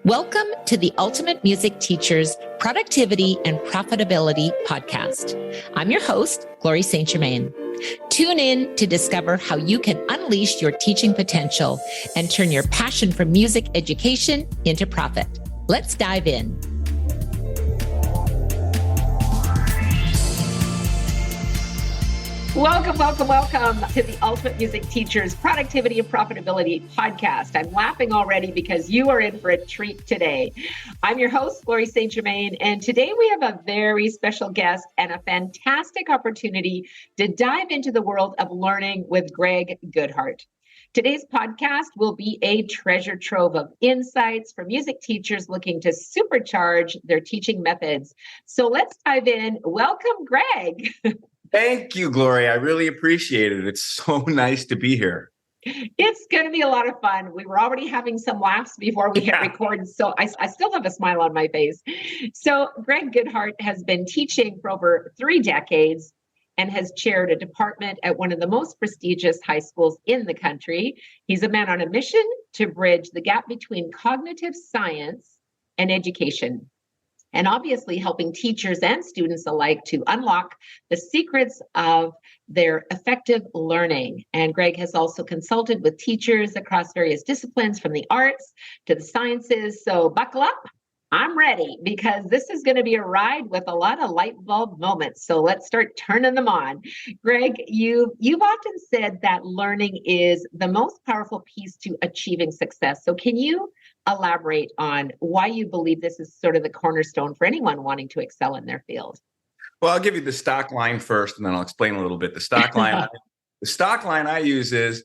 Welcome to the Ultimate Music Teacher's Productivity and Profitability Podcast. I'm your host, Glory St. Germain. Tune in to discover how you can unleash your teaching potential and turn your passion for music education into profit. Let's dive in. Welcome to the Ultimate Music Teacher's Productivity and Profitability Podcast. I'm laughing already because you are in for a treat today. I'm your host, Glory St. Germain, and today we have a very special guest and a fantastic opportunity to dive into the world of learning with Gregg Goodhart. Today's podcast will be a treasure trove of insights for music teachers looking to supercharge their teaching methods. So let's dive in. Welcome, Gregg. Thank you, Glory. I really appreciate it. It's so nice to be here. It's going to be a lot of fun. We were already having some laughs before we hit record, so I still have a smile on my face. So Gregg Goodhart has been teaching for over 3 decades and has chaired a department at one of the most prestigious high schools in the country. He's a man on a mission to bridge the gap between cognitive science and education, and obviously helping teachers and students alike to unlock the secrets of their effective learning. And Gregg has also consulted with teachers across various disciplines, from the arts to the sciences. So buckle up. I'm ready, because this is going to be a ride with a lot of light bulb moments. So let's start turning them on. Gregg, you've often said that learning is the most powerful piece to achieving success. So can you elaborate on why you believe this is sort of the cornerstone for anyone wanting to excel in their field? Well, I'll give you the stock line first, and then I'll explain a little bit. The stock line I use is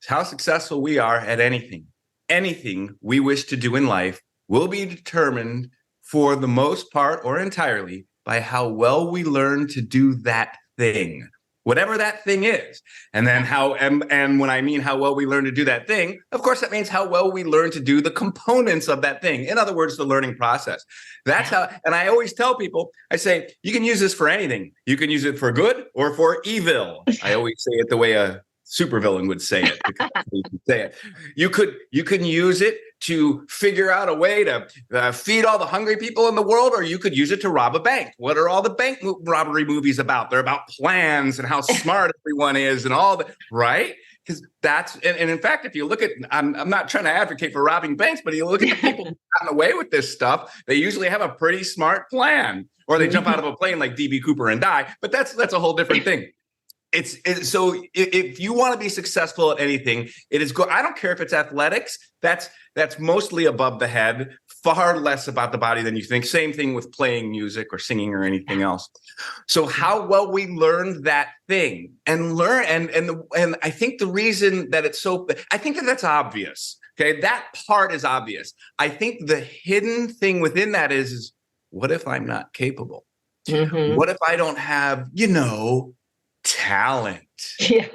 how successful we are at anything. Anything we wish to do in life will be determined for the most part or entirely by how well we learn to do that thing, whatever that thing is. And then and when I mean how well we learn to do that thing, of course, that means how well we learn to do the components of that thing. In other words, the learning process. That's how, and I always tell people, I say, you can use this for anything. You can use it for good or for evil. I always say it the way a supervillain would say it, because you can say it. You can use it to figure out a way to feed all the hungry people in the world, or you could use it to rob a bank. What are all the bank robbery movies about? They're about plans and how smart everyone is and all that, right? Because that's, and in fact, if you look at, I'm not trying to advocate for robbing banks, but you look at the people who've gotten away with this stuff, they usually have a pretty smart plan, or they jump out of a plane like D.B. Cooper and die. But that's a whole different thing. So if you want to be successful at anything, it is good. I don't care if it's athletics. That's mostly above the head, far less about the body than you think. Same thing with playing music or singing or anything else. So how well we learn that thing and I think the reason that I think that's obvious. Okay, that part is obvious. I think the hidden thing within that is what if I'm not capable? Mm-hmm. What if I don't have, talent? Yeah.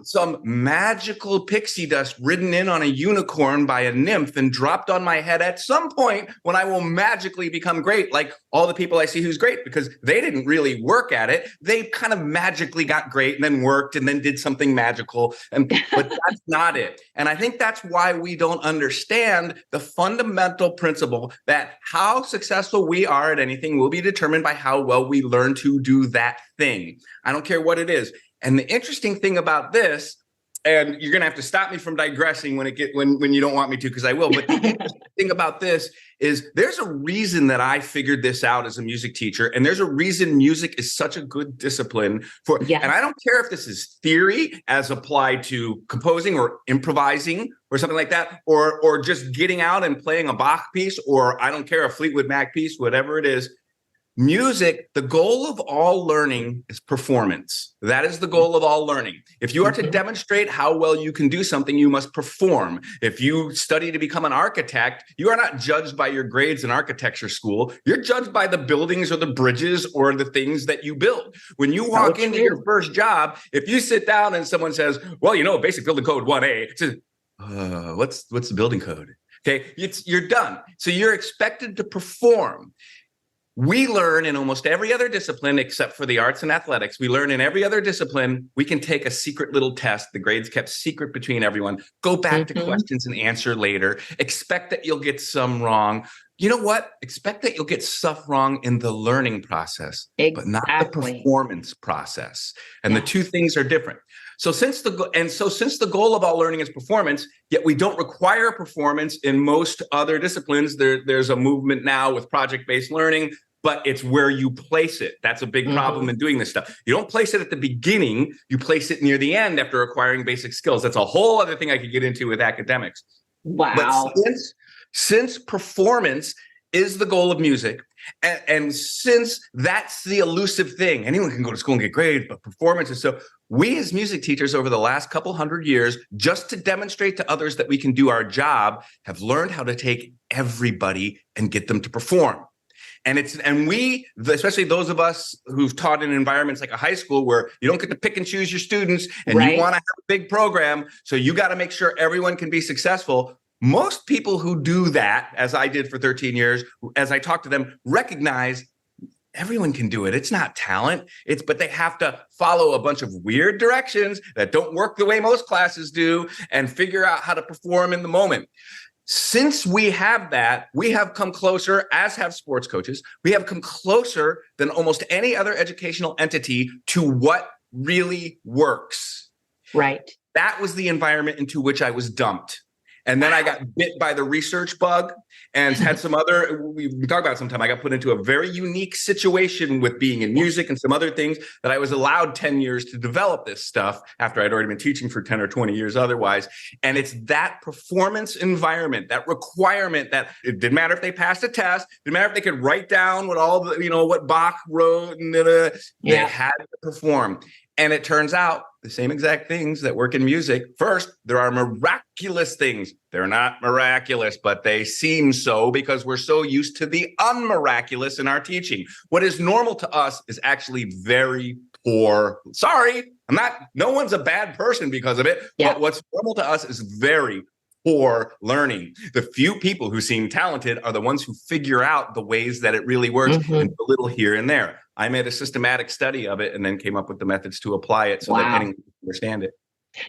Some magical pixie dust ridden in on a unicorn by a nymph and dropped on my head at some point when I will magically become great, like all the people I see who's great, because they didn't really work at it. They kind of magically got great and then worked and then did something magical. But that's not it. And I think that's why we don't understand the fundamental principle that how successful we are at anything will be determined by how well we learn to do that thing. I don't care what it is. And the interesting thing about this, and you're going to have to stop me from digressing when you don't want me to, because I will. But the interesting thing about this is there's a reason that I figured this out as a music teacher. And there's a reason music is such a good discipline and I don't care if this is theory as applied to composing or improvising or something like that, or just getting out and playing a Bach piece, or I don't care, a Fleetwood Mac piece, whatever it is. Music, the goal of all learning is performance. That is the goal of all learning. If you are to demonstrate how well you can do something, you must perform. If you study to become an architect, you are not judged by your grades in architecture school. You're judged by the buildings or the bridges or the things that you build. When you walk into your first job, if you sit down and someone says, well, basic building code 1A, it says, what's the building code? Okay, you're done. So you're expected to perform. We learn in almost every other discipline, except for the arts and athletics. We learn in every other discipline, we can take a secret little test. The grades kept secret between everyone. Go back to questions and answer later. Expect that you'll get some wrong. You know what? Expect that you'll get stuff wrong in the learning process, but not the performance process. And the two things are different. So since the goal of all learning is performance, yet we don't require performance in most other disciplines. There's a movement now with project-based learning, but it's where you place it. That's a big problem in doing this stuff. You don't place it at the beginning, you place it near the end after acquiring basic skills. That's a whole other thing I could get into with academics. Wow. But since performance is the goal of music, and since that's the elusive thing, anyone can go to school and get grades, but performance is so. We as music teachers over the last couple hundred years, just to demonstrate to others that we can do our job, have learned how to take everybody and get them to perform. And we, especially those of us who've taught in environments like a high school where you don't get to pick and choose your students and you want to have a big program, so you got to make sure everyone can be successful. Most people who do that, as I did for 13 years, as I talk to them, recognize everyone can do it. It's not talent. But they have to follow a bunch of weird directions that don't work the way most classes do and figure out how to perform in the moment. Since we have that, we have come closer, as have sports coaches. We have come closer than almost any other educational entity to what really works. Right. That was the environment into which I was dumped. And then I got bit by the research bug and had some other, we talk about it sometime, I got put into a very unique situation with being in music and some other things that I was allowed 10 years to develop this stuff after I'd already been teaching for 10 or 20 years otherwise. And it's that performance environment, that requirement that it didn't matter if they passed a test, didn't matter if they could write down what all the, what Bach wrote, and they had to perform. And it turns out the same exact things that work in music. First, there are miraculous things. They're not miraculous, but they seem so because we're so used to the unmiraculous in our teaching. What is normal to us is actually very poor. Sorry, no one's a bad person because of it. But what's normal to us is very poor learning. The few people who seem talented are the ones who figure out the ways that it really works and a little here and there. I made a systematic study of it and then came up with the methods to apply it so that anyone can understand it.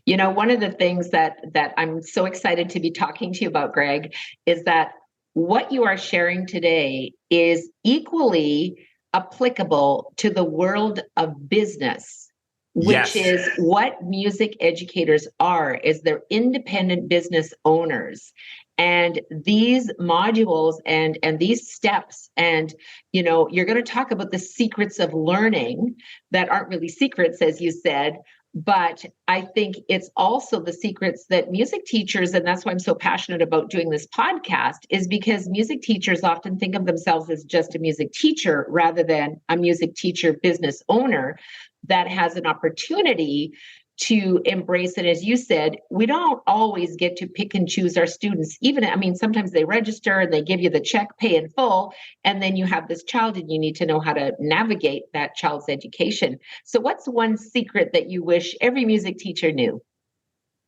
One of the things that I'm so excited to be talking to you about, Gregg, is that what you are sharing today is equally applicable to the world of business, which is what music educators are, is they're independent business owners. And these modules and these steps, and you're going to talk about the secrets of learning that aren't really secrets, as you said, but I think it's also the secrets that music teachers, and that's why I'm so passionate about doing this podcast, is because music teachers often think of themselves as just a music teacher rather than a music teacher business owner that has an opportunity to embrace it. As you said, we don't always get to pick and choose our students. Sometimes they register and they give you the check, pay in full, and then you have this child and you need to know how to navigate that child's education. So what's one secret that you wish every music teacher knew?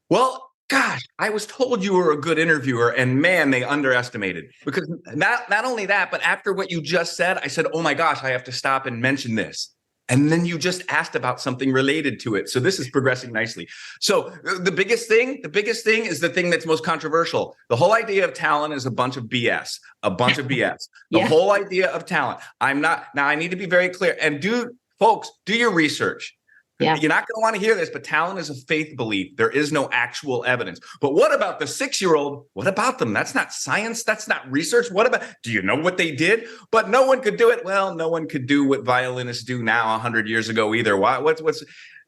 Well, gosh, I was told you were a good interviewer, and man, they underestimated. Because not only that, but after what you just said, I said, oh my gosh, I have to stop and mention this. And then you just asked about something related to it. So this is progressing nicely. So the biggest thing is the thing that's most controversial. The whole idea of talent is a bunch of BS, The whole idea of talent. I need to be very clear, and folks, do your research. Yeah. You're not going to want to hear this, but talent is a faith belief. There is no actual evidence. But what about the 6-year-old? What about them? That's not science. That's not research. Do you know what they did? But no one could do it. Well, no one could do what violinists do now 100 years ago either.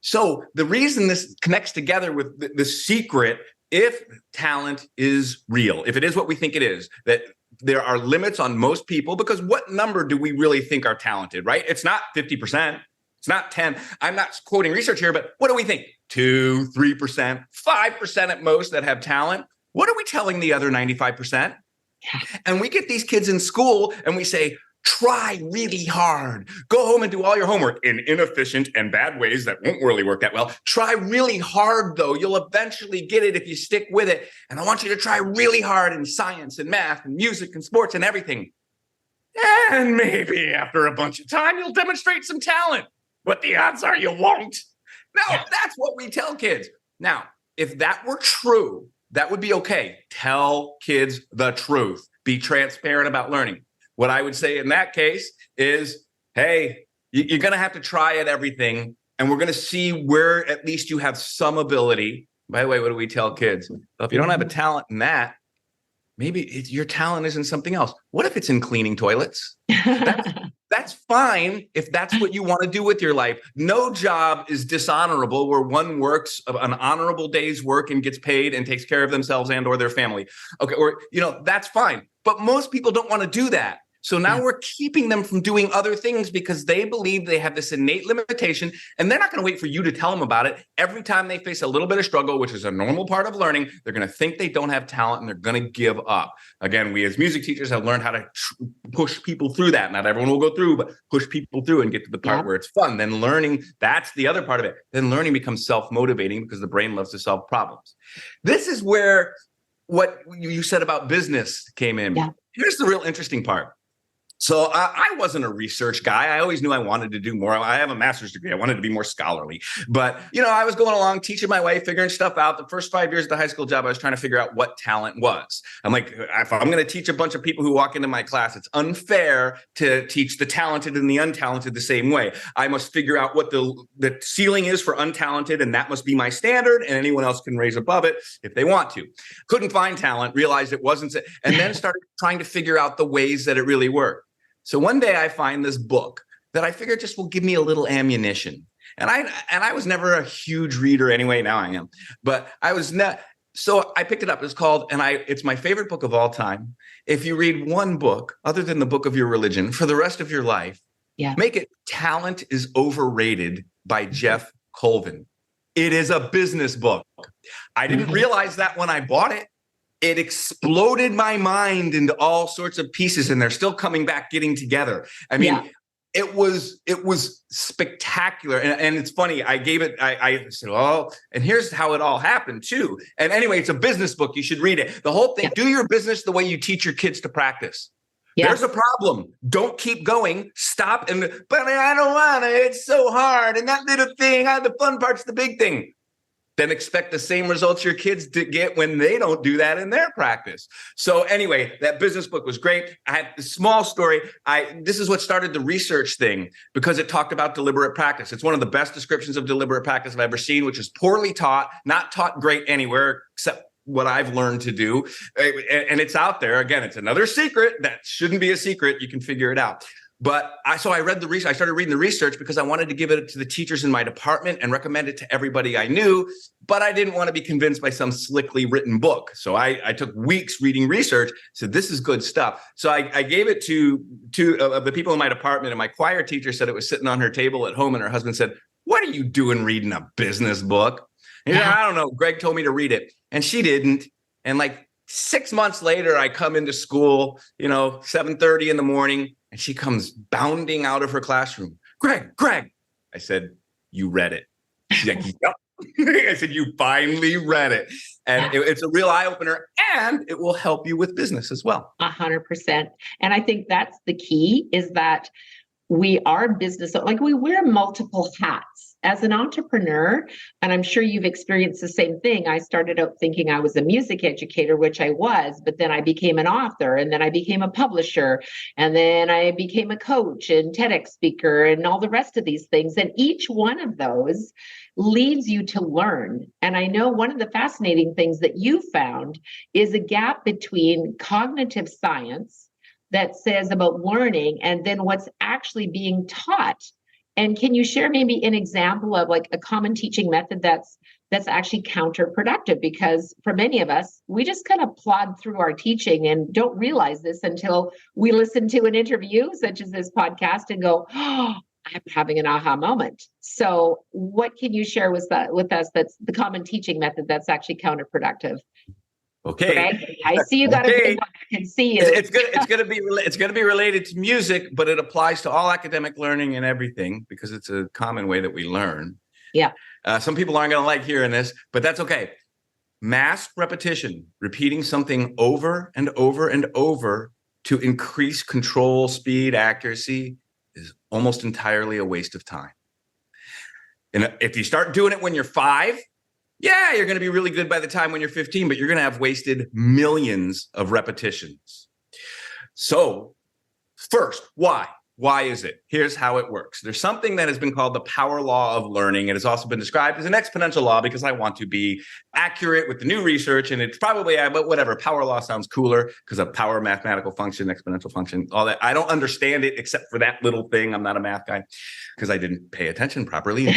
So the reason this connects together with the secret, if talent is real, if it is what we think it is, that there are limits on most people, because what number do we really think are talented, right? It's not 50%. It's not 10. I'm not quoting research here, but what do we think? 2, 3%, 5% at most that have talent. What are we telling the other 95%? Yeah. And we get these kids in school and we say, try really hard. Go home and do all your homework in inefficient and bad ways that won't really work that well. Try really hard, though. You'll eventually get it if you stick with it. And I want you to try really hard in science and math and music and sports and everything. And maybe after a bunch of time, you'll demonstrate some talent. But the odds are you won't. No, that's what we tell kids. Now, if that were true, that would be okay. Tell kids the truth. Be transparent about learning. What I would say in that case is, hey, you're going to have to try at everything. And we're going to see where at least you have some ability. By the way, what do we tell kids? Well, if you don't have a talent in that, maybe your talent is in something else. What if it's in cleaning toilets? That's fine if that's what you want to do with your life. No job is dishonorable where one works an honorable day's work and gets paid and takes care of themselves and or their family. Okay, or that's fine. But most people don't want to do that. So now we're keeping them from doing other things because they believe they have this innate limitation, and they're not going to wait for you to tell them about it. Every time they face a little bit of struggle, which is a normal part of learning, they're going to think they don't have talent and they're going to give up. Again, we as music teachers have learned how to push people through that. Not everyone will go through, but push people through and get to the part where it's fun. Then learning, that's the other part of it. Then learning becomes self-motivating because the brain loves to solve problems. This is where what you said about business came in. Yeah. Here's the real interesting part. So I wasn't a research guy. I always knew I wanted to do more. I have a master's degree. I wanted to be more scholarly. But, I was going along, teaching my way, figuring stuff out. The first 5 years of the high school job, I was trying to figure out what talent was. I'm like, if I'm going to teach a bunch of people who walk into my class, it's unfair to teach the talented and the untalented the same way. I must figure out what the ceiling is for untalented, and that must be my standard, and anyone else can raise above it if they want to. Couldn't find talent, realized it wasn't, and then started trying to figure out the ways that it really worked. So one day I find this book that I figure just will give me a little ammunition. And I was never a huge reader anyway. Now I am, but I was not. So I picked it up. It's called, it's my favorite book of all time. If you read one book other than the book of your religion for the rest of your life, make it Talent is Overrated by Jeff Colvin. It is a business book. I didn't realize that when I bought it. It exploded my mind into all sorts of pieces, and they're still coming back, getting together. I mean, it was spectacular. And it's funny. I gave it, I said, oh, and here's how it all happened too. And anyway, it's a business book. You should read it. The whole thing, do your business the way you teach your kids to practice. There's a problem. Don't keep going. Stop. But I don't want to. It's so hard. And that little thing, the fun part's the big thing. Then expect the same results your kids get when they don't do that in their practice. So anyway, that business book was great. I had a small story. This is what started the research thing because it talked about deliberate practice. It's one of the best descriptions of deliberate practice I've ever seen, which is poorly taught, not taught great anywhere except what I've learned to do. And it's out there. Again, it's another secret that shouldn't be a secret. You can figure it out. But I read the research. I started reading the research because I wanted to give it to the teachers in my department and recommend it to everybody I knew. But I didn't want to be convinced by some slickly written book. So I took weeks reading research. Said this is good stuff. So I gave it to two of the people in my department. And my choir teacher said it was sitting on her table at home. And her husband said, "What are you doing reading a business book?" And he said, "I don't know. Greg told me to read it," and she didn't. And like 6 months later, I come into school, 7:30 in the morning. And she comes bounding out of her classroom. Greg. I said, "You read it." She's like, "Yep." I said, "You finally read it." And it's a real eye opener, and it will help you with business as well. 100%. And I think that's the key is that we are business, like we wear multiple hats. As an entrepreneur, and I'm sure you've experienced the same thing. I started out thinking I was a music educator, which I was, but then I became an author, and then I became a publisher, and then I became a coach and TEDx speaker and all the rest of these things. And each one of those leads you to learn. And I know one of the fascinating things that you found is a gap between cognitive science that says about learning and then what's actually being taught. And can you share maybe an example of like a common teaching method that's actually counterproductive? Because for many of us, we just kind of plod through our teaching and don't realize this until we listen to an interview such as this podcast and go, "Oh, I'm having an aha moment." So what can you share with us that's the common teaching method that's actually counterproductive? Okay. Greg, I see you got a big one. I can see you. It's going to be related to music, but it applies to all academic learning and everything because it's a common way that we learn. Yeah. Some people aren't going to like hearing this, but that's okay. Mass repetition, repeating something over and over and over to increase control, speed, accuracy is almost entirely a waste of time. And if you start doing it when you're 5, yeah, you're going to be really good by the time when you're 15, but you're going to have wasted millions of repetitions. So first, why? Why is it? Here's how it works. There's something that has been called the power law of learning. It has also been described as an exponential law because I want to be accurate with the new research. And it's probably, but whatever, power law sounds cooler because of power, mathematical function, exponential function, all that. I don't understand it except for that little thing. I'm not a math guy because I didn't pay attention properly.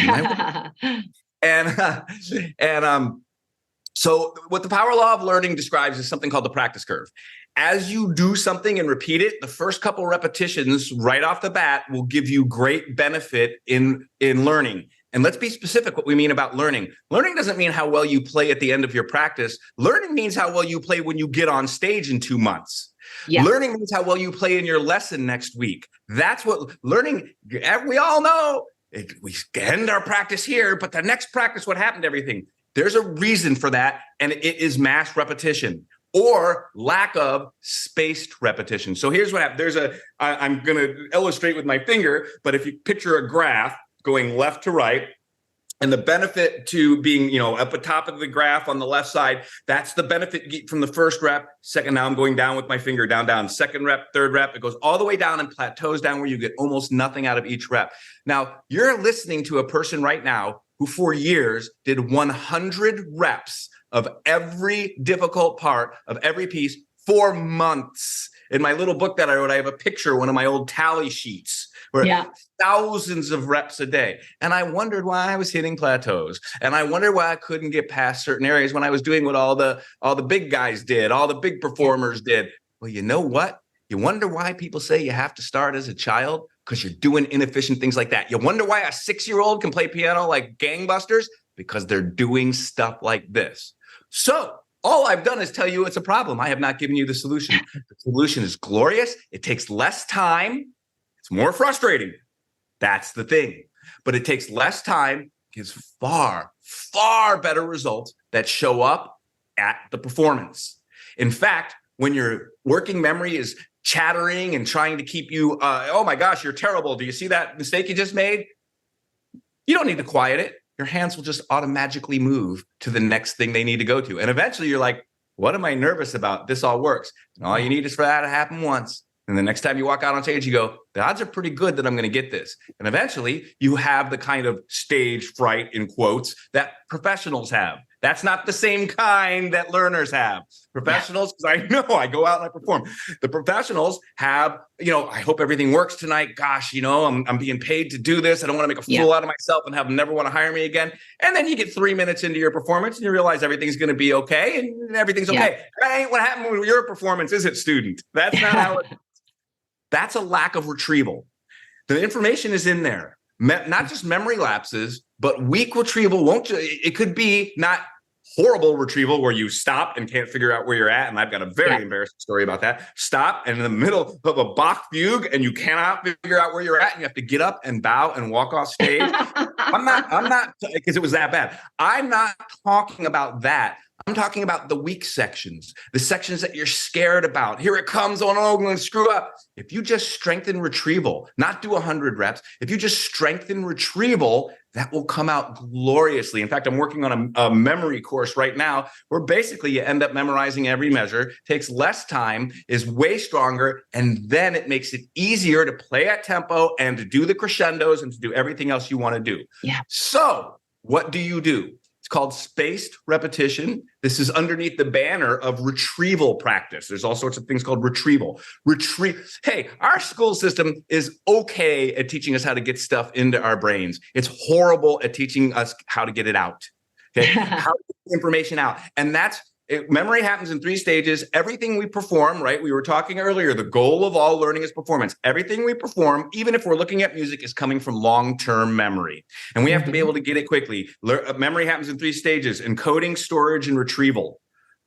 So what the power law of learning describes is something called the practice curve. As you do something and repeat it, the first couple repetitions right off the bat will give you great benefit in learning. And let's be specific what we mean about learning. Learning doesn't mean how well you play at the end of your practice. Learning means how well you play when you get on stage in 2 months. Yeah. Learning means how well you play in your lesson next week. That's what learning, we all know. We end our practice here, but the next practice, what happened to everything? There's a reason for that, and it is mass repetition or lack of spaced repetition. So here's what happened. I'm going to illustrate with my finger, but if you picture a graph going left to right, and the benefit to being, up the top of the graph on the left side, that's the benefit from the first rep. Second, now I'm going down with my finger, down. Second rep, third rep, it goes all the way down and plateaus down where you get almost nothing out of each rep. Now, you're listening to a person right now who for years did 100 reps of every difficult part of every piece for months. In my little book that I wrote, I have a picture, one of my old tally sheets, where thousands of reps a day. And I wondered why I was hitting plateaus. And I wondered why I couldn't get past certain areas when I was doing what all the big guys did, all the big performers did. Well, you know what? You wonder why people say you have to start as a child? Because you're doing inefficient things like that. You wonder why a 6-year-old can play piano like gangbusters? Because they're doing stuff like this. So all I've done is tell you it's a problem. I have not given you the solution. The solution is glorious. It takes less time. It's more frustrating. That's the thing. But it takes less time, gives far, far better results that show up at the performance. In fact, when your working memory is chattering and trying to keep you, oh my gosh, you're terrible. Do you see that mistake you just made? You don't need to quiet it. Your hands will just automatically move to the next thing they need to go to. And eventually you're like, what am I nervous about? This all works. And all you need is for that to happen once. And the next time you walk out on stage, you go, the odds are pretty good that I'm going to get this. And eventually you have the kind of stage fright, in quotes, that professionals have. That's not the same kind that learners have. Professionals, because I know I go out and I perform. The professionals have, I hope everything works tonight. Gosh, I'm being paid to do this. I don't want to make a fool out of myself and have them never want to hire me again. And then you get 3 minutes into your performance and you realize everything's going to be okay and everything's okay. That ain't what happened with your performance, is it, student? That's not how it. That's a lack of retrieval. The information is in there. Not just memory lapses, but weak retrieval it could be not horrible retrieval where you stop and can't figure out where you're at. And I've got a very embarrassing story about that. Stop and in the middle of a Bach fugue and you cannot figure out where you're at. And you have to get up and bow and walk off stage. I'm not, because it was that bad. I'm not talking about that. I'm talking about the weak sections, the sections that you're scared about. Here it comes. Oh, no, I'm going to screw up. If you just strengthen retrieval, not do 100 reps, if you just strengthen retrieval, that will come out gloriously. In fact, I'm working on a memory course right now where basically you end up memorizing every measure, takes less time, is way stronger, and then it makes it easier to play at tempo and to do the crescendos and to do everything else you want to do. Yeah. So what do? It's called spaced repetition. This is underneath the banner of retrieval practice. There's all sorts of things called retrieval. Hey, our school system is okay at teaching us how to get stuff into our brains. It's horrible at teaching us how to get it out. Okay, how to get the information out. And memory happens in 3 stages. Everything we perform, right? We were talking earlier, the goal of all learning is performance. Everything we perform, even if we're looking at music, is coming from long-term memory. And we have to be able to get it quickly. Memory happens in 3 stages: encoding, storage, and retrieval.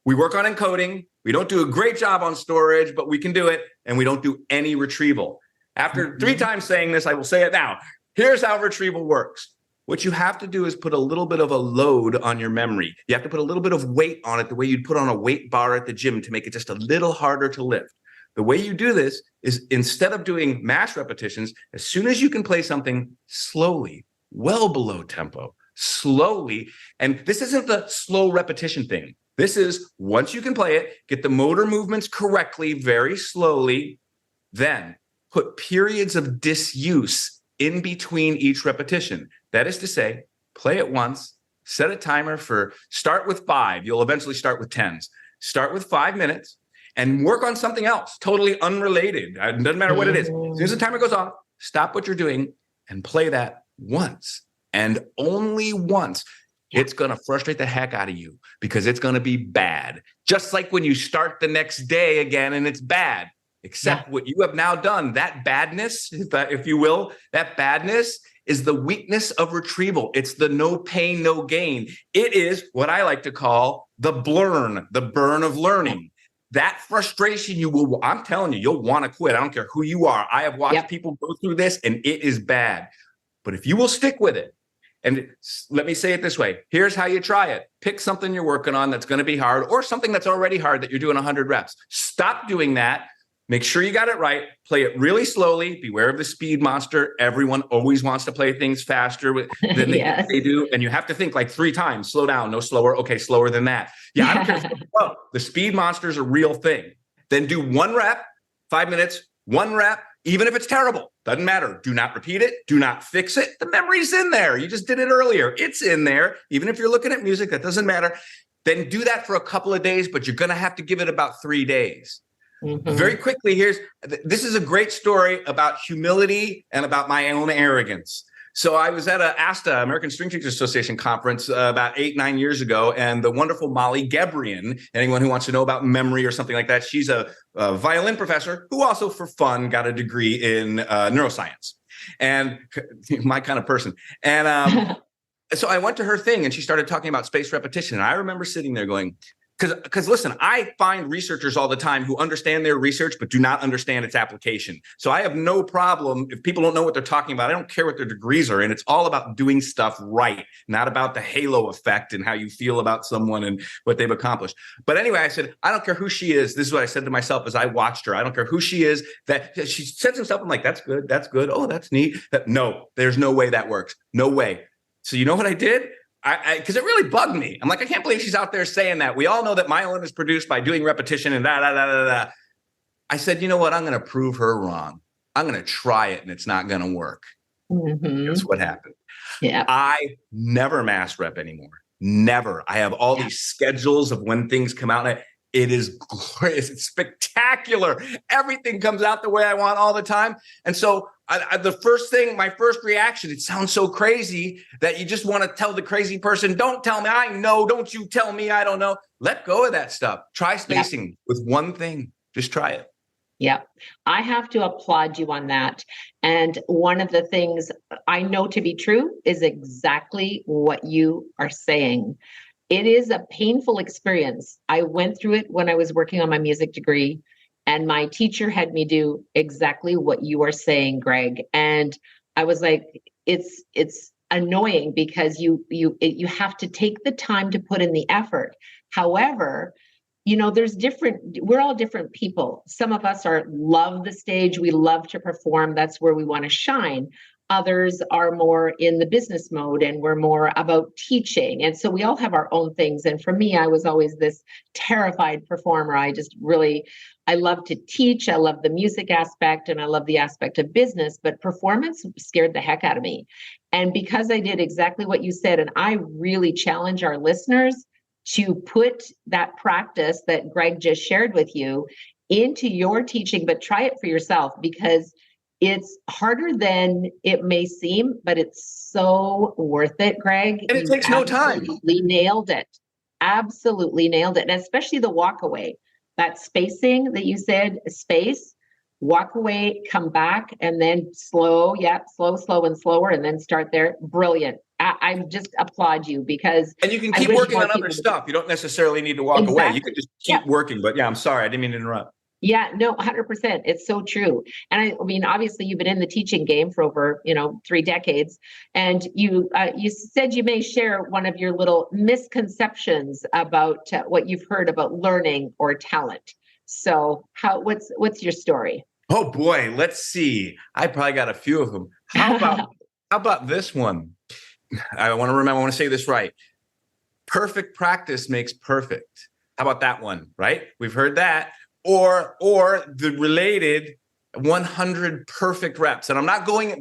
We work on encoding. We don't do a great job on storage, but we can do it. And we don't do any retrieval. After 3 times saying this, I will say it now. Here's how retrieval works. What you have to do is put a little bit of a load on your memory. You have to put a little bit of weight on it, the way you'd put on a weight bar at the gym to make it just a little harder to lift. The way you do this is instead of doing mass repetitions, as soon as you can play something slowly, well below tempo, slowly, and this isn't the slow repetition thing. This is once you can play it, get the motor movements correctly, very slowly, then put periods of disuse in between each repetition. That is to say, play it once, set a timer for start with 5. You'll eventually start with 10s. Start with 5 minutes and work on something else, totally unrelated. It doesn't matter what it is. As soon as the timer goes off, stop what you're doing and play that once and only once. It's going to frustrate the heck out of you because it's going to be bad. Just like when you start the next day again and it's bad, except what you have now done, that badness, if you will, that badness is the weakness of retrieval. It's the no pain, no gain. It is what I like to call the burn of learning. That frustration I'm telling you, you'll want to quit. I don't care who you are. I have watched people go through this and it is bad. But if you will stick with it, and let me say it this way, here's how you try it. Pick something you're working on that's going to be hard or something that's already hard that you're doing 100 reps. Stop doing that. Make sure you got it right. Play it really slowly. Beware of the speed monster. Everyone always wants to play things faster than they do. And you have to think like 3 times. Slow down, no slower. Okay, slower than that. Yeah, I don't care. Well, the speed monster is a real thing. Then do 1 rep, 5 minutes, 1 rep, even if it's terrible. Doesn't matter. Do not repeat it. Do not fix it. The memory's in there. You just did it earlier. It's in there. Even if you're looking at music, that doesn't matter. Then do that for a couple of days, but you're going to have to give it about 3 days. Very quickly, this is a great story about humility and about my own arrogance. So I was at a ASTA, American String Teachers Association conference about 8-9 years ago, and the wonderful Molly Gebrian, anyone who wants to know about memory or something like that, she's a violin professor who also for fun got a degree in neuroscience, and my kind of person. And so I went to her thing and she started talking about spaced repetition. And I remember sitting there going, because listen, I find researchers all the time who understand their research, but do not understand its application. So I have no problem if people don't know what they're talking about. I don't care what their degrees are in. It's all about doing stuff right, not about the halo effect and how you feel about someone and what they've accomplished. But anyway, I said, I don't care who she is. This is what I said to myself as I watched her. I don't care who she is. That she said some stuff. I'm like, that's good. That's good. Oh, that's neat. No, there's no way that works. No way. So you know what I did? Because it really bugged me. I'm like, I can't believe she's out there saying that. We all know that myelin is produced by doing repetition and da. I said, you know what? I'm going to prove her wrong. I'm going to try it and it's not going to work. That's what happened. Yeah. I never mass rep anymore. Never. I have all these schedules of when things come out. It is glorious. It's spectacular. Everything comes out the way I want all the time. And so my first reaction, it sounds so crazy that you just want to tell the crazy person, don't tell me, I know, don't you tell me, I don't know. Let go of that stuff. Try spacing with one thing. Just try it. Yeah, I have to applaud you on that. And one of the things I know to be true is exactly what you are saying. It is a painful experience. I went through it when I was working on my music degree, and my teacher had me do exactly what you are saying, Gregg. And I was like, it's annoying because you have to take the time to put in the effort. However, we're all different people. Some of us love the stage. We love to perform. That's where we want to shine. Others are more in the business mode and we're more about teaching. And so we all have our own things. And for me, I was always this terrified performer. I love to teach. I love the music aspect and I love the aspect of business, but performance scared the heck out of me. And because I did exactly what you said, and I really challenge our listeners to put that practice that Gregg just shared with you into your teaching, but try it for yourself because it's harder than it may seem, but it's so worth it, Gregg. And it takes no time. Absolutely nailed it. Absolutely nailed it. And especially the walk away, that spacing that you said, space, walk away, come back, and then slow and slower, and then start there. Brilliant. I just applaud you because. And you can keep working on other stuff. You don't necessarily need to walk away. You can just keep working. But I'm sorry, I didn't mean to interrupt. Yeah, no, 100%. It's so true. And I mean, obviously you've been in the teaching game for over, 3 decades. And you said you may share one of your little misconceptions about what you've heard about learning or talent. So what's your story? Oh boy, let's see. I probably got a few of them. How about this one? I want to say this right. Perfect practice makes perfect. How about that one, right? We've heard that. Or the related 100 perfect reps. And I'm not going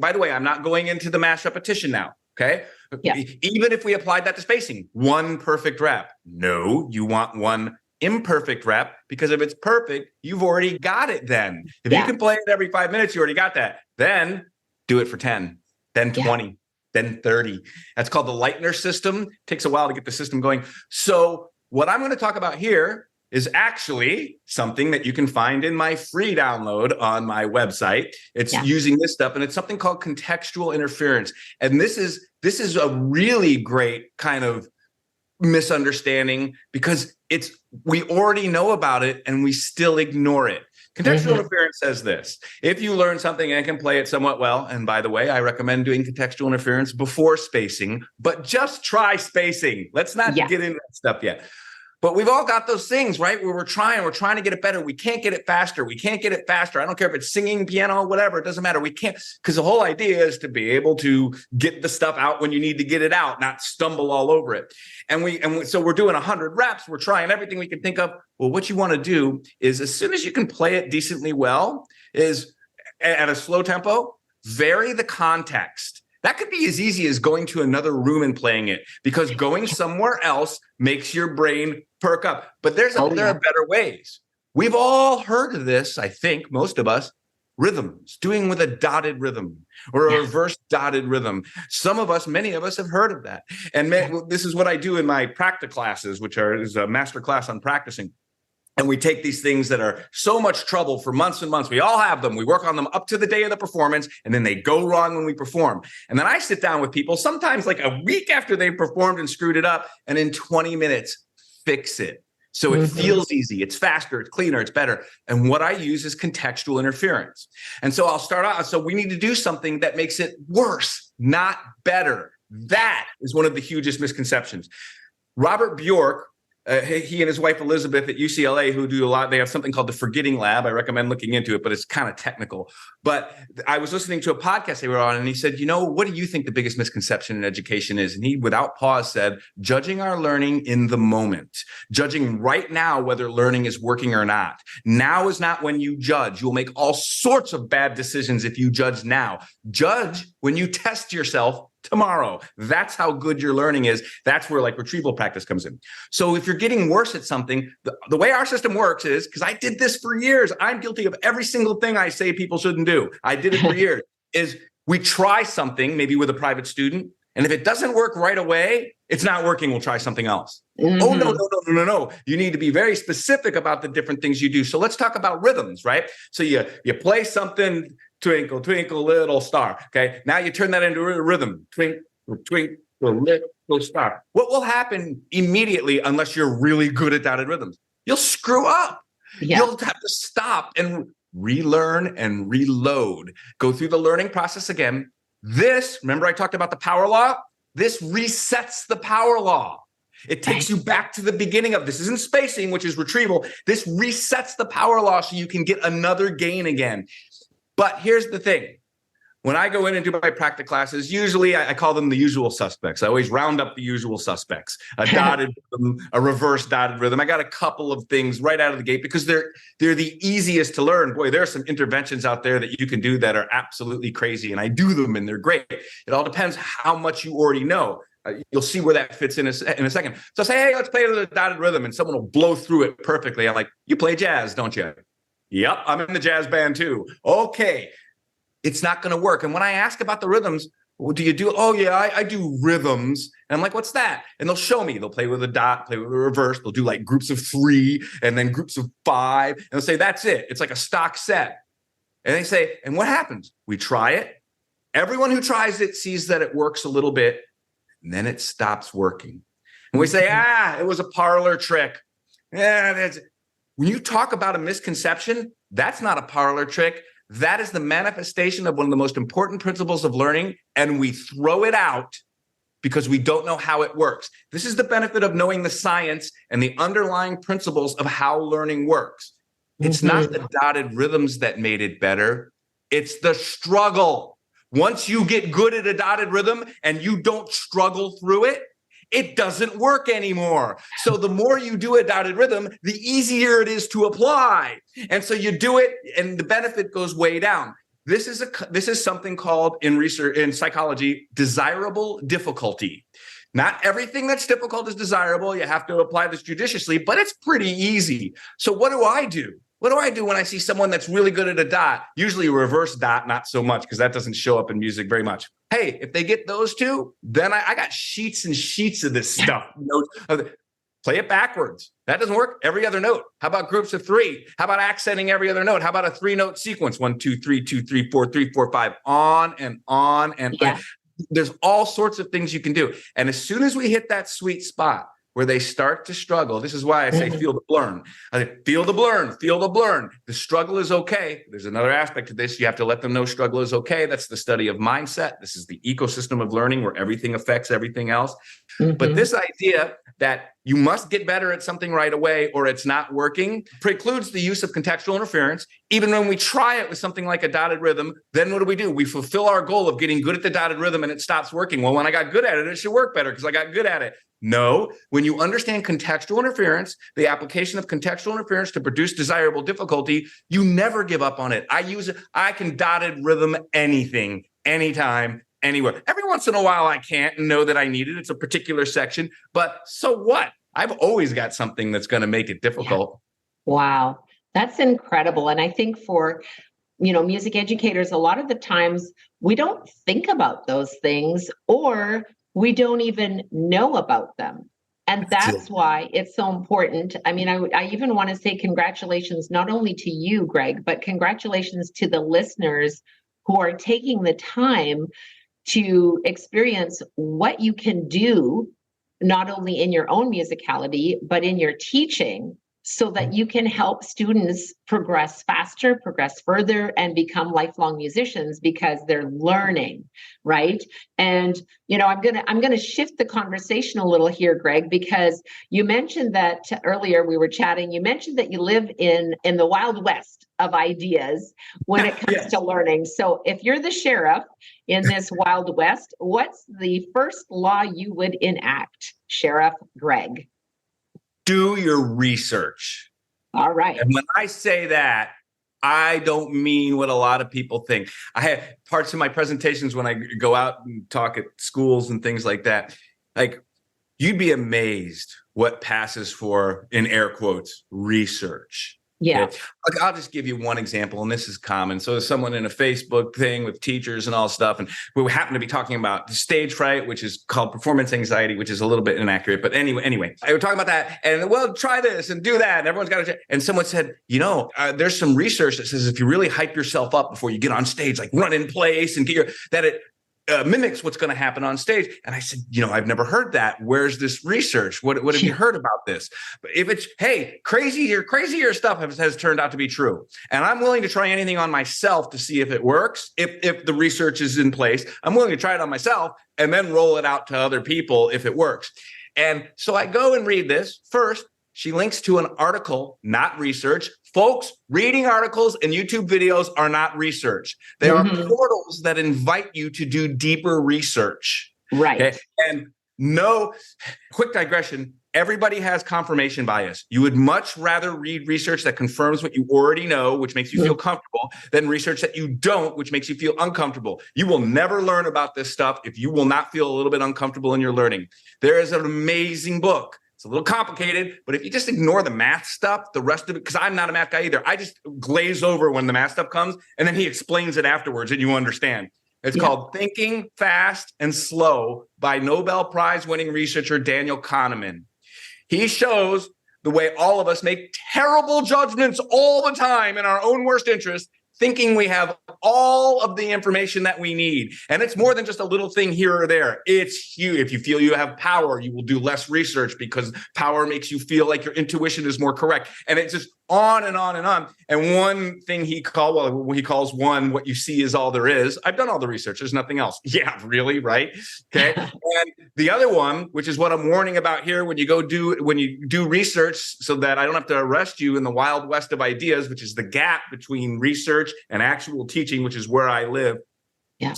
into the mass repetition now, okay? Yeah. Even if we applied that to spacing, one perfect rep. No, you want one imperfect rep, because if it's perfect, you've already got it then. If you can play it every 5 minutes, you already got that. Then do it for 10, then 20, then 30. That's called the Lightner system. Takes a while to get the system going. So what I'm going to talk about here is actually something that you can find in my free download on my website. It's using this stuff, and it's something called contextual interference. And this is a really great kind of misunderstanding, because we already know about it and we still ignore it. Contextual interference says this: if you learn something and can play it somewhat well, and by the way, I recommend doing contextual interference before spacing, but just try spacing. Let's not get into that stuff yet. But we've all got those things, right? Where we're trying to get it better. We can't get it faster. I don't care if it's singing, piano, whatever. It doesn't matter. We can't, because the whole idea is to be able to get the stuff out when you need to get it out, not stumble all over it. So we're doing 100 reps. We're trying everything we can think of. Well, what you want to do is, as soon as you can play it decently well, is at a slow tempo, vary the context. That could be as easy as going to another room and playing it, because going somewhere else makes your brain perk up. But there are better ways. We've all heard of this, I think, most of us, rhythms, doing with a dotted rhythm or a reverse dotted rhythm. Many of us have heard of that. And this is what I do in my practice classes, which is a master class on practicing. And we take these things that are so much trouble for months and months. We all have them. We work on them up to the day of the performance, and then they go wrong when we perform. And then I sit down with people, sometimes like a week after they've performed and screwed it up, and in 20 minutes, fix it. So it feels easy. It's faster. It's cleaner. It's better. And what I use is contextual interference. And so I'll start out. So we need to do something that makes it worse, not better. That is one of the hugest misconceptions. Robert Bjork, he and his wife Elizabeth at UCLA, who do a lot, they have something called the Forgetting Lab. I recommend looking into it, but it's kind of technical. But I was listening to a podcast they were on, and he said, what do you think the biggest misconception in education is? And he, without pause, said, judging our learning in the moment, judging right now whether learning is working or not. Now is not when you judge. You will make all sorts of bad decisions if you judge now. Judge when you test yourself tomorrow. That's how good your learning is. That's where like retrieval practice comes in. So if you're getting worse at something, the way our system works is, because I did this for years, I'm guilty of every single thing I say people shouldn't do. I did it for years, is we try something maybe with a private student. And if it doesn't work right away, it's not working. We'll try something else. Oh, no. You need to be very specific about the different things you do. So let's talk about rhythms, right? So you play something, twinkle, twinkle, little star. Okay. Now you turn that into a rhythm. Twinkle, twinkle, little star. What will happen immediately, unless you're really good at dotted rhythms? You'll screw up. Yeah. You'll have to stop and relearn and reload. Go through the learning process again. Remember I talked about the power law? This resets the power law. It takes you back to the beginning of this. Isn't spacing, which is retrieval. This resets the power law so you can get another gain again. But here's the thing. When I go in and do my practice classes, usually I call them the usual suspects. I always round up the usual suspects, a dotted rhythm, a reverse dotted rhythm. I got a couple of things right out of the gate because they're the easiest to learn. Boy, there are some interventions out there that you can do that are absolutely crazy, and I do them and they're great. It all depends how much you already know. You'll see where that fits in a second. So I say, hey, let's play the dotted rhythm, and someone will blow through it perfectly. I'm like, you play jazz, don't you? Yep, I'm in the jazz band too. Okay. It's not going to work. And when I ask about the rhythms, what do you do? Oh, yeah, I do rhythms. And I'm like, what's that? And they'll show me. They'll play with a dot, play with a reverse. They'll do like groups of 3 and then groups of 5. And they'll say, that's it. It's like a stock set. And they say, and what happens? We try it. Everyone who tries it sees that it works a little bit, and then it stops working. And we say, it was a parlor trick. Yeah, when you talk about a misconception, that's not a parlor trick. That is the manifestation of one of the most important principles of learning, and we throw it out because we don't know how it works. This is the benefit of knowing the science and the underlying principles of how learning works. It's not the dotted rhythms that made it better. It's the struggle. Once you get good at a dotted rhythm and you don't struggle through it, it doesn't work anymore. So the more you do a dotted rhythm, the easier it is to apply. And so you do it and the benefit goes way down. This is something called in psychology, desirable difficulty. Not everything that's difficult is desirable. You have to apply this judiciously, but it's pretty easy. So what do I do? What do I do when I see someone that's really good at a dot? Usually a reverse dot, not so much, because that doesn't show up in music very much. Hey, if they get those two, then I got sheets and sheets of this stuff. Play it backwards. That doesn't work. Every other note. How about groups of three? How about accenting every other note? How about a 3-note sequence? 1, 2, 3, 2, 3, 4, 3, 4, 5, on and on and on. There's all sorts of things you can do. And as soon as we hit that sweet spot where they start to struggle, this is why I say feel the blurn. I say, feel the blurn, feel the blurn. The struggle is okay. There's another aspect to this. You have to let them know struggle is okay. That's the study of mindset. This is the ecosystem of learning where everything affects everything else. But this idea that you must get better at something right away or it's not working precludes the use of contextual interference. Even when we try it with something like a dotted rhythm, then what do? We fulfill our goal of getting good at the dotted rhythm and it stops working. Well, when I got good at it, it should work better because I got good at it. No, when you understand contextual interference, the application of contextual interference to produce desirable difficulty, you never give up on it. I can dotted rhythm anything, anytime, anywhere. Every once in a while, I can't know that I need it. It's a particular section, but so what? I've always got something that's going to make it difficult. Wow, that's incredible. And I think for, music educators, a lot of the times we don't think about those things or we don't even know about them. And that's why it's so important. I mean, I even want to say congratulations, not only to you, Gregg, but congratulations to the listeners who are taking the time to experience what you can do, not only in your own musicality, but in your teaching, so that you can help students progress faster, progress further, and become lifelong musicians because they're learning, right? And I'm gonna shift the conversation a little here, Gregg, because you mentioned that earlier we were chatting. You mentioned that you live in the Wild West of ideas when it comes to learning. So if you're the sheriff in this Wild West, what's the first law you would enact, Sheriff Gregg? Do your research. All right. And when I say that, I don't mean what a lot of people think. I have parts of my presentations when I go out and talk at schools and things like that. Like, you'd be amazed what passes for, in air quotes, research. Yeah. Okay. I'll just give you one example, and this is common. So there's someone in a Facebook thing with teachers and all stuff, and we happen to be talking about stage fright, which is called performance anxiety, which is a little bit inaccurate. But anyway, I was talking about that, and try this and do that, and everyone's got to. And someone said, there's some research that says if you really hype yourself up before you get on stage, like run in place and that it mimics what's going to happen on stage. And I said, I've never heard that. Where's this research? What have you heard about this? But if it's, hey, crazier stuff has turned out to be true. And I'm willing to try anything on myself to see if it works. If the research is in place, I'm willing to try it on myself and then roll it out to other people if it works. And so I go and read this. First, she links to an article, not research. Folks, reading articles and YouTube videos are not research. They are portals that invite you to do deeper research. Right. Okay? And quick digression, everybody has confirmation bias. You would much rather read research that confirms what you already know, which makes you feel comfortable, than research that you don't, which makes you feel uncomfortable. You will never learn about this stuff if you will not feel a little bit uncomfortable in your learning. There is an amazing book. It's a little complicated, but if you just ignore the math stuff, the rest of it, because I'm not a math guy either, I just glaze over when the math stuff comes, and then he explains it afterwards, and you understand. It's called Thinking Fast and Slow by Nobel Prize winning researcher Daniel Kahneman. He shows the way all of us make terrible judgments all the time in our own worst interest, thinking we have all of the information that we need. And it's more than just a little thing here or there. It's huge. If you feel you have power, you will do less research because power makes you feel like your intuition is more correct. And it's just on and on and on. And one thing he calls one, what you see is all there is. I've done all the research. There's nothing else. Yeah, really? Right. Okay. And the other one, which is what I'm warning about here, when you do research, so that I don't have to arrest you in the wild west of ideas, which is the gap between research and actual teaching, which is where I live. Yeah.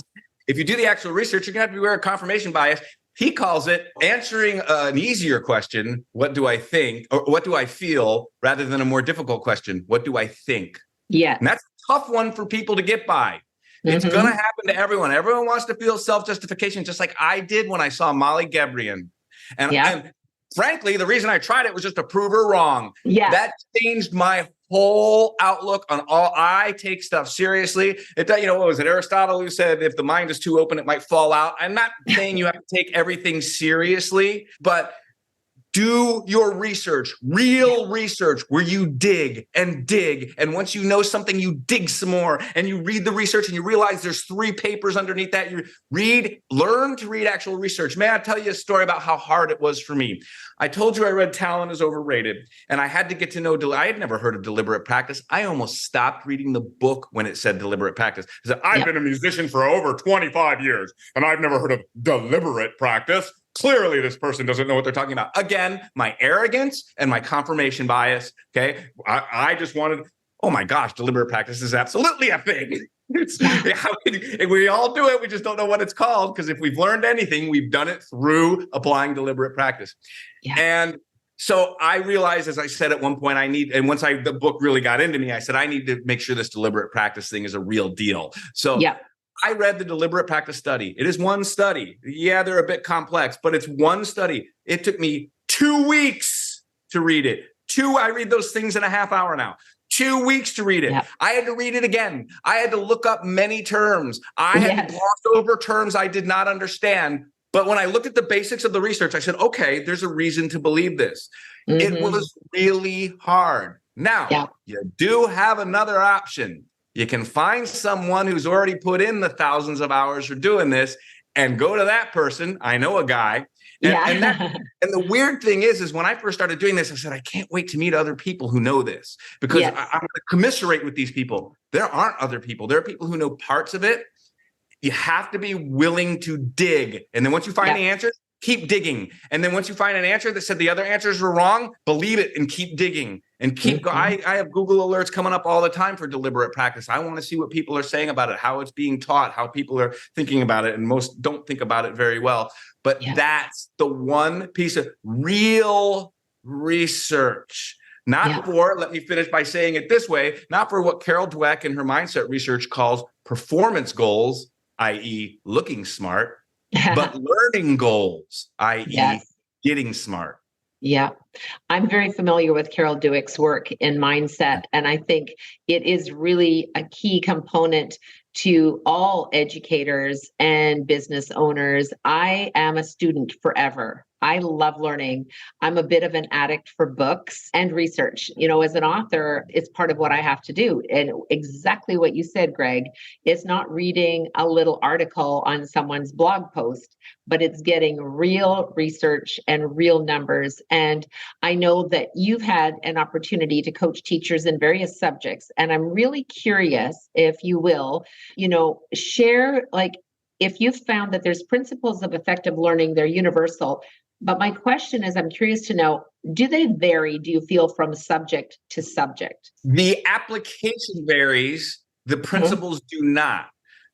If you do the actual research, you're going to have to beware of confirmation bias. He calls it answering an easier question, what do I think, or what do I feel, rather than a more difficult question, what do I think? Yeah. And that's a tough one for people to get by. It's going to happen to everyone. Everyone wants to feel self-justification, just like I did when I saw Molly Gebrian. And frankly, the reason I tried it was just to prove her wrong. Yeah. That changed my whole outlook on all. I take stuff seriously. What was it? Aristotle who said, if the mind is too open, it might fall out. I'm not saying you have to take everything seriously, but do your research, real research, where you dig. And once you know something, you dig some more, and you read the research and you realize there's 3 papers underneath that. You learn to read actual research. May I tell you a story about how hard it was for me? I told you I read Talent is Overrated, and I had to get to know, I had never heard of deliberate practice. I almost stopped reading the book when it said deliberate practice. I said, I've been a musician for over 25 years, and I've never heard of deliberate practice. Clearly, this person doesn't know what they're talking about. Again, my arrogance and my confirmation bias. Okay. I just wanted, oh my gosh, deliberate practice is absolutely a thing. We all do it. We just don't know what it's called, because if we've learned anything, we've done it through applying deliberate practice. Yeah. And so I realized, as I said at one point, once the book really got into me, I said, I need to make sure this deliberate practice thing is a real deal. So I read the deliberate practice study. It is one study. Yeah, they're a bit complex, but it's one study. It took me 2 weeks to read it. I read those things in a half hour now. 2 weeks to read it. Yep. I had to read it again. I had to look up many terms. I had to gloss over terms I did not understand. But when I looked at the basics of the research, I said, okay, there's a reason to believe this. It was really hard. Now, you do have another option. You can find someone who's already put in the thousands of hours for doing this and go to that person. I know a guy. And the weird thing is when I first started doing this, I said, I can't wait to meet other people who know this, because I'm going to commiserate with these people. There aren't other people. There are people who know parts of it. You have to be willing to dig. And then once you find the answer, keep digging. And then once you find an answer that said the other answers were wrong, believe it and keep digging and keep going. I have Google alerts coming up all the time for deliberate practice. I want to see what people are saying about it, how it's being taught, how people are thinking about it. And most don't think about it very well. But that's the one piece of real research. Not for, let me finish by saying it this way, not for what Carol Dweck in her mindset research calls performance goals, i.e. looking smart, but learning goals, i.e. getting smart. Yeah, I'm very familiar with Carol Dweck's work in mindset, and I think it is really a key component to all educators and business owners. I am a student forever. I love learning. I'm a bit of an addict for books and research. As an author, it's part of what I have to do. And exactly what you said, Gregg, it's not reading a little article on someone's blog post, but it's getting real research and real numbers. And I know that you've had an opportunity to coach teachers in various subjects. And I'm really curious, if you will, share, if you've found that there's principles of effective learning, they're universal. But my question is, I'm curious to know, do they vary, do you feel, from subject to subject? The application varies. The principles do not.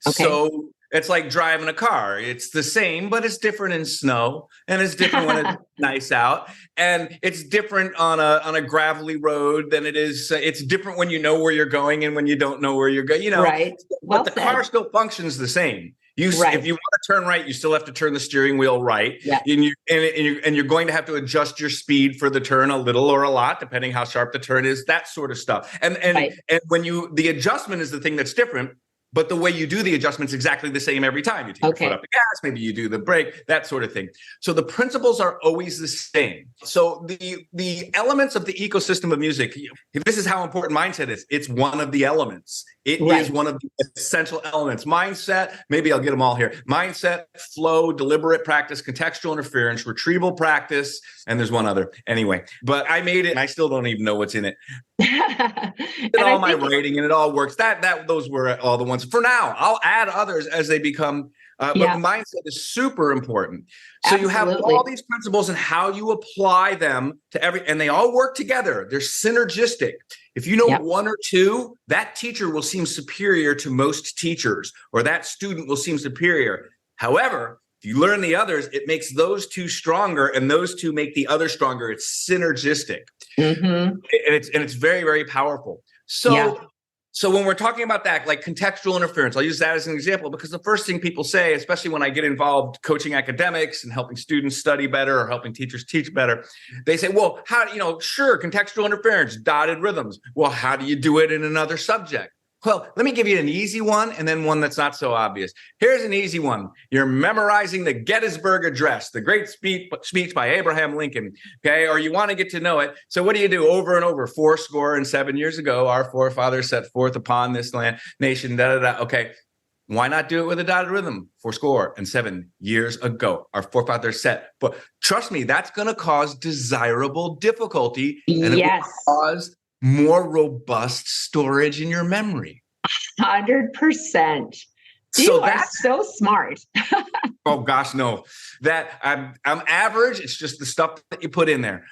Okay. So it's like driving a car. It's the same, but it's different in snow, and it's different when it's nice out, and it's different on a gravelly road than it is. It's different when you know where you're going and when you don't know where you're going. Right. Well, but the car still functions the same. If you want to turn right, you still have to turn the steering wheel right. Yeah. And you're going to have to adjust your speed for the turn a little or a lot, depending how sharp the turn is, that sort of stuff. And when the adjustment is the thing that's different, but the way you do the adjustment's exactly the same every time. You take your foot off the gas, maybe you do the brake, that sort of thing. So the principles are always the same. So the elements of the ecosystem of music, this is how important mindset is. It's one of the elements. It Right. is one of the essential elements. Mindset, maybe I'll get them all here. Mindset, flow, deliberate practice, contextual interference, retrieval practice, and there's one other. Anyway, but I made it and I still don't even know what's in it. Did all my writing and it all works. Those were all the ones. For now, I'll add others as they become, but mindset is super important. So you have all these principles and how you apply them to and they all work together. They're synergistic. If you know one or two, that teacher will seem superior to most teachers, or that student will seem superior. However, if you learn the others, it makes those two stronger, and those two make the other stronger. It's synergistic, and it's very, very powerful. So when we're talking about that, like contextual interference, I'll use that as an example because the first thing people say, especially when I get involved coaching academics and helping students study better or helping teachers teach better, they say, well, sure, contextual interference, dotted rhythms. Well, how do you do it in another subject? Well, let me give you an easy one and then one that's not so obvious. Here's an easy one. You're memorizing the Gettysburg Address, the great speech by Abraham Lincoln, okay? Or you want to get to know it. So what do you do over and over? 77 years ago, our forefathers set forth upon this nation, Okay, why not do it with a dotted rhythm? 77 years ago, our forefathers set. But trust me, that's going to cause desirable difficulty. And it will cause more robust storage in your memory. 100%. You are so smart. Oh gosh, no. That I'm average. It's just the stuff that you put in there.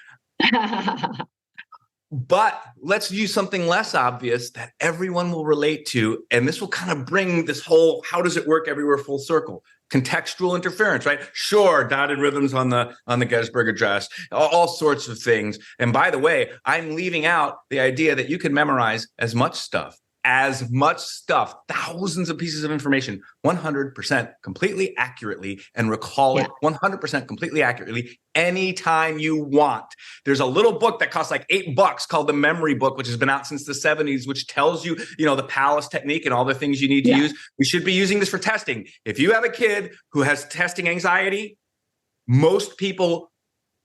But let's use something less obvious that everyone will relate to. And this will kind of bring this whole, how does it work everywhere full circle? Contextual interference, right? Sure, dotted rhythms on the Gettysburg Address, all sorts of things. And by the way, I'm leaving out the idea that you can memorize as much stuff, thousands of pieces of information, 100% completely accurately, and recall it 100% completely accurately anytime you want. There's a little book that costs like $8 called the Memory Book, which has been out since the 70s, which tells you, the Palace technique and all the things you need to use. We should be using this for testing. If you have a kid who has testing anxiety, most people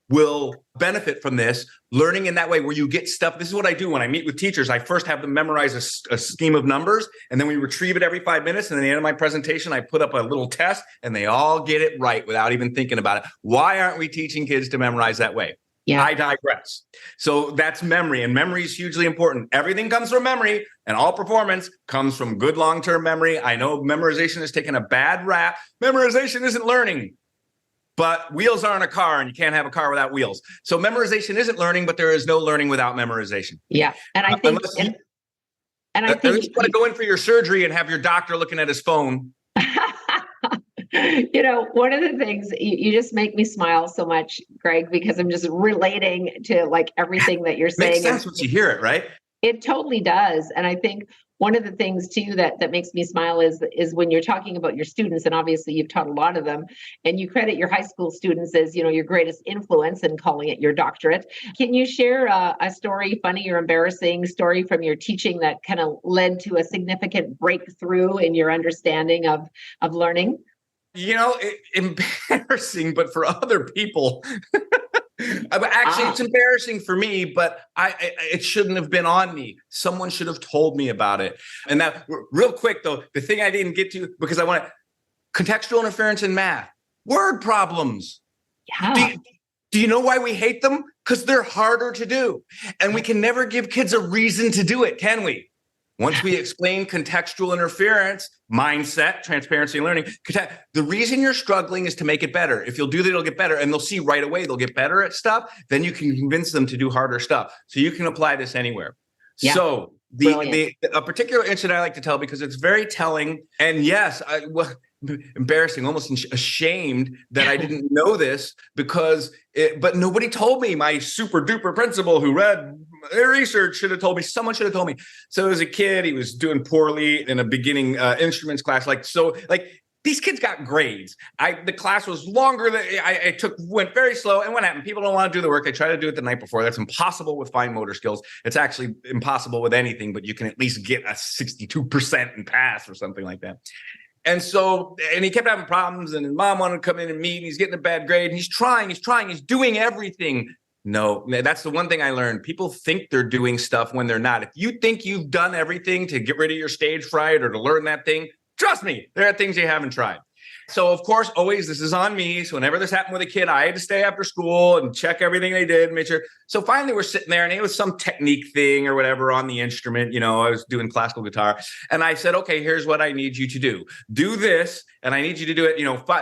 will benefit from this, learning in that way where you get stuff. This is what I do when I meet with teachers. I first have them memorize a scheme of numbers, and then we retrieve it every 5 minutes. And at the end of my presentation, I put up a little test, and they all get it right without even thinking about it. Why aren't we teaching kids to memorize that way? I digress. So that's memory, and memory is hugely important. Everything comes from memory, and all performance comes from good long-term memory. I know memorization has taken a bad rap. Memorization isn't learning. But wheels aren't a car, and you can't have a car without wheels. So memorization isn't learning, but there is no learning without memorization. Yeah, and I think, I think you want to go in for your surgery and have your doctor looking at his phone. One of the things you just make me smile so much, Greg, because I'm just relating to like everything that you're saying. Makes sense once you hear it, right? It totally does, and I think one of the things too that makes me smile is when you're talking about your students, and obviously you've taught a lot of them, and you credit your high school students as your greatest influence and calling it your doctorate. Can you share a story, funny or embarrassing story from your teaching that kind of led to a significant breakthrough in your understanding of learning? Embarrassing, but for other people. Actually, it's embarrassing for me, but it shouldn't have been on me. Someone should have told me about it. And that, real quick though, the thing I didn't get to, because I want contextual interference in math, word problems. Yeah. Do you know why we hate them? Because they're harder to do. And we can never give kids a reason to do it, can we? Once we explain contextual interference, mindset, transparency, and learning, the reason you're struggling is to make it better. If you'll do that, it'll get better. And they'll see right away they'll get better at stuff. Then you can convince them to do harder stuff. So you can apply this anywhere. Yeah. So a particular incident I like to tell because it's very telling. And yes, embarrassing, almost ashamed that I didn't know this but nobody told me. My super duper principal who read research should have told me. Someone should have told me. So as a kid, he was doing poorly in a beginning instruments class. These kids got grades. The class was longer than went very slow. And what happened? People don't want to do the work. They try to do it the night before. That's impossible with fine motor skills. It's actually impossible with anything, but you can at least get a 62% and pass or something like that. And he kept having problems, and his mom wanted to come in and meet, and he's getting a bad grade, and he's trying, he's doing everything No, that's the one thing I learned. People think they're doing stuff when they're not. If you think you've done everything to get rid of your stage fright or to learn that thing, trust me, there are things you haven't tried. So, of course, always this is on me. So whenever this happened with a kid, I had to stay after school and check everything they did and make sure. So finally we're sitting there and it was some technique thing or whatever on the instrument. You know, I was doing classical guitar and I said, okay, here's what I need you to do. Do this. And I need you to do it,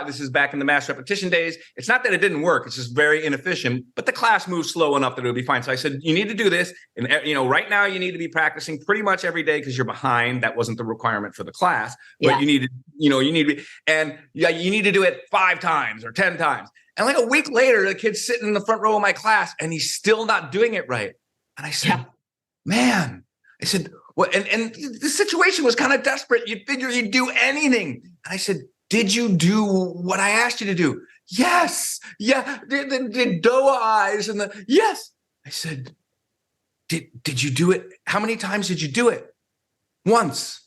this is back in the mass repetition days. It's not that it didn't work. It's just very inefficient, but the class moves slow enough that it'll be fine. So I said, you need to do this. And, right now you need to be practicing pretty much every day because you're behind. That wasn't the requirement for the class, but you need to, you need to be, and you need to do it 5 times or 10 times. And like a week later, the kid's sitting in the front row of my class and he's still not doing it right. And I said, man, I said, well, and the situation was kind of desperate. You'd figure you'd do anything. And I said, did you do what I asked you to do? Yes. Yeah. The doe eyes and yes. I said, did you do it? How many times did you do it? Once.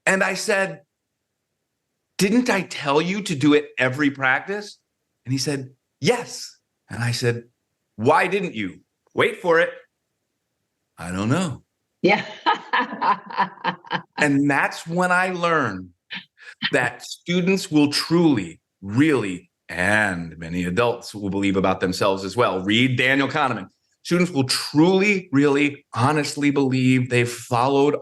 And I said, didn't I tell you to do it every practice? And he said, yes. And I said, why didn't you? Wait for it. I don't know. Yeah. And that's when I learned that students will truly, really, and many adults will believe about themselves as well. Read Daniel Kahneman. Students will truly, really, honestly believe they've followed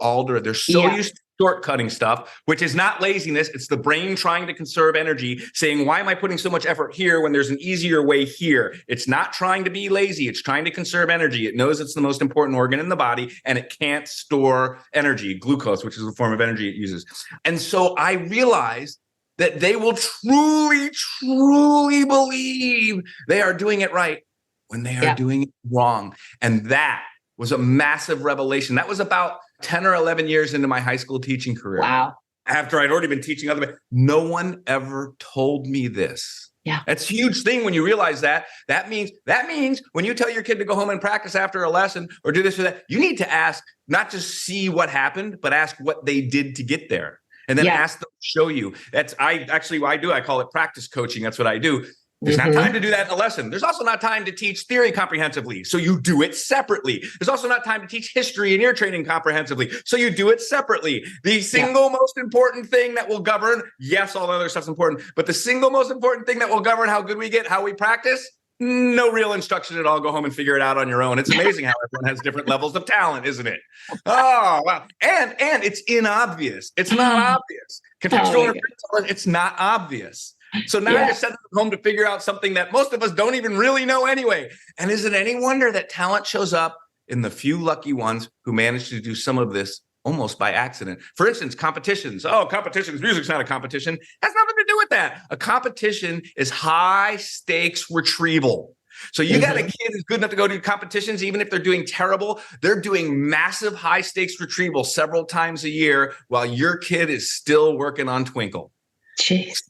they're so used to shortcutting stuff, which is not laziness. It's the brain trying to conserve energy, saying, why am I putting so much effort here when there's an easier way here? It's not trying to be lazy. It's trying to conserve energy. It knows it's the most important organ in the body and it can't store energy, glucose, which is a form of energy it uses. And so I realized that they will truly, truly believe they are doing it right when they are doing it wrong. And that was a massive revelation. That was about 10 or 11 years into my high school teaching career. Wow. After I'd already been teaching other people. No one ever told me this. Yeah. That's a huge thing when you realize that. That means when you tell your kid to go home and practice after a lesson or do this or that, you need to ask, not just see what happened, but ask what they did to get there. And then ask them to show you. I call it practice coaching. That's what I do. There's not time to do that in a lesson. There's also not time to teach theory comprehensively. So you do it separately. There's also not time to teach history and ear training comprehensively. So you do it separately. The single most important thing that will govern, yes, all the other stuff's important, but the single most important thing that will govern how good we get, how we practice, no real instruction at all. Go home and figure it out on your own. It's amazing how everyone has different levels of talent, isn't it? Oh, wow. And it's inobvious. It's not obvious. Contextual interference, it's not obvious. So now I just sent them home to figure out something that most of us don't even really know anyway. And is it any wonder that talent shows up in the few lucky ones who manage to do some of this almost by accident? For instance, competitions. Oh, competitions. Music's not a competition. Has nothing to do with that. A competition is high stakes retrieval. So you got a kid who's good enough to go do competitions, even if they're doing terrible, they're doing massive high stakes retrieval several times a year while your kid is still working on Twinkle. Jeez.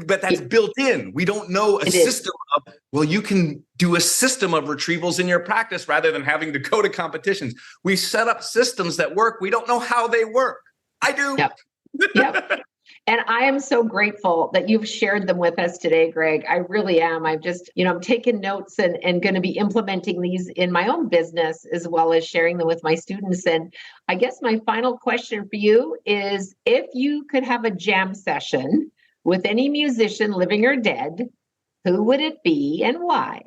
But that's built in. We don't know a system of, you can do a system of retrievals in your practice rather than having to go to competitions. We set up systems that work. We don't know how they work. I do. Yep. And I am so grateful that you've shared them with us today, Gregg. I really am. I've just, I'm taking notes and going to be implementing these in my own business as well as sharing them with my students. And I guess my final question for you is, if you could have a jam session with any musician, living or dead, who would it be and why?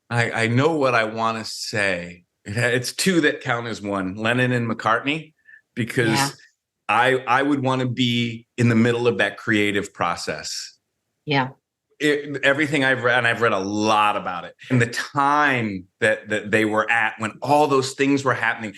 I know what I want to say. It's 2 that count as one, Lennon and McCartney, because I would want to be in the middle of that creative process. Yeah. Everything I've read, and I've read a lot about it, and the time that they were at when all those things were happening,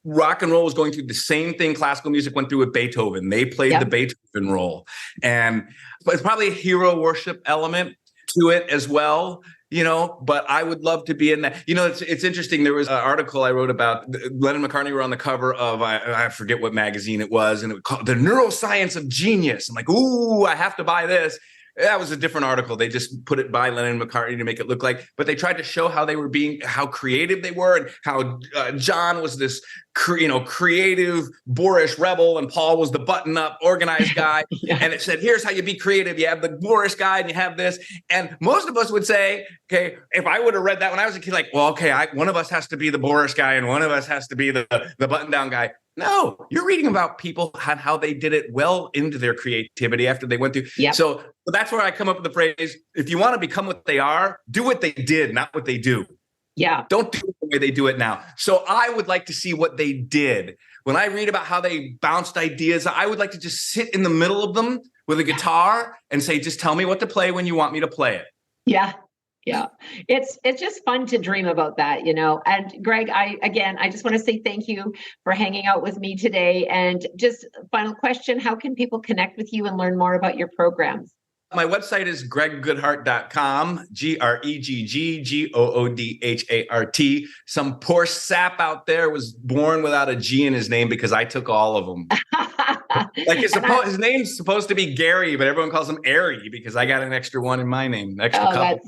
rock and roll was going through the same thing classical music went through with Beethoven. They played the Beethoven role. And it's probably a hero worship element to it as well, but I would love to be in that. It's interesting. There was an article I wrote about Lennon and McCartney were on the cover of, I forget what magazine it was, and it was called The Neuroscience of Genius. I'm like, ooh, I have to buy this. That was a different article. They just put it by Lennon and McCartney to make it look like, but they tried to show how they were how creative they were, and how John was this, creative, boorish rebel, and Paul was the button-up, organized guy. Yeah. And it said, here's how you be creative. You have the boorish guy, and you have this. And most of us would say, okay, if I would have read that when I was a kid, like, well, okay, one of us has to be the boorish guy, and one of us has to be the button-down guy. No, you're reading about people and how they did it well into their creativity after they went through. Yep. So that's where I come up with the phrase, if you want to become what they are, do what they did, not what they do. Yeah. Don't do it the way they do it now. So I would like to see what they did. When I read about how they bounced ideas, I would like to just sit in the middle of them with a guitar and say, just tell me what to play when you want me to play it. Yeah. Yeah, it's just fun to dream about that, And Gregg, I just want to say thank you for hanging out with me today. And just final question, how can people connect with you and learn more about your programs? My website is gregggoodhart.com, GreggGoodhart. Some poor sap out there was born without a G in his name because I took all of them. Like his name's supposed to be Gary, but everyone calls him Airy because I got an extra one in my name, couple.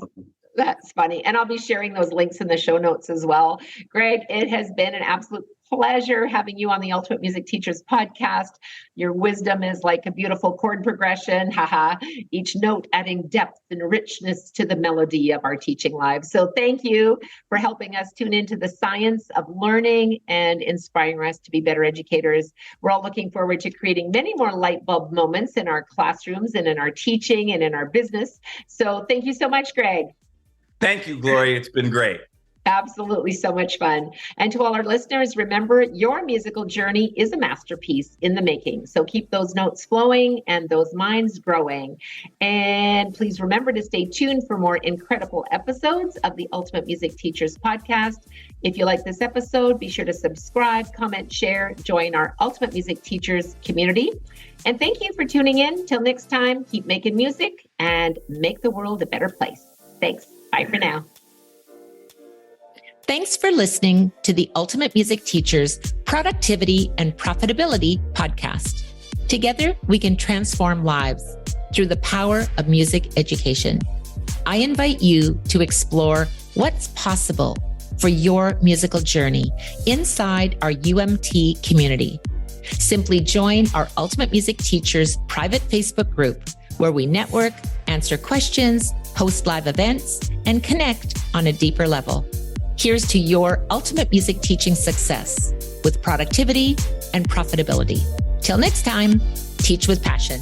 That's funny. And I'll be sharing those links in the show notes as well. Gregg, it has been an absolute pleasure having you on the Ultimate Music Teachers podcast. Your wisdom is like a beautiful chord progression. Each note adding depth and richness to the melody of our teaching lives. So thank you for helping us tune into the science of learning and inspiring us to be better educators. We're all looking forward to creating many more light bulb moments in our classrooms and in our teaching and in our business. So thank you so much, Gregg. Thank you, Gloria. It's been great. Absolutely so much fun. And to all our listeners, remember, your musical journey is a masterpiece in the making. So keep those notes flowing and those minds growing. And please remember to stay tuned for more incredible episodes of the Ultimate Music Teachers podcast. If you like this episode, be sure to subscribe, comment, share, join our Ultimate Music Teachers community. And thank you for tuning in. Till next time, keep making music and make the world a better place. Thanks. Bye for now. Thanks for listening to the Ultimate Music Teachers Productivity and Profitability Podcast. Together, we can transform lives through the power of music education. I invite you to explore what's possible for your musical journey inside our UMT community. Simply join our Ultimate Music Teachers private Facebook group, where we network, answer questions, host live events, and connect on a deeper level. Here's to your ultimate music teaching success with productivity and profitability. Till next time, teach with passion.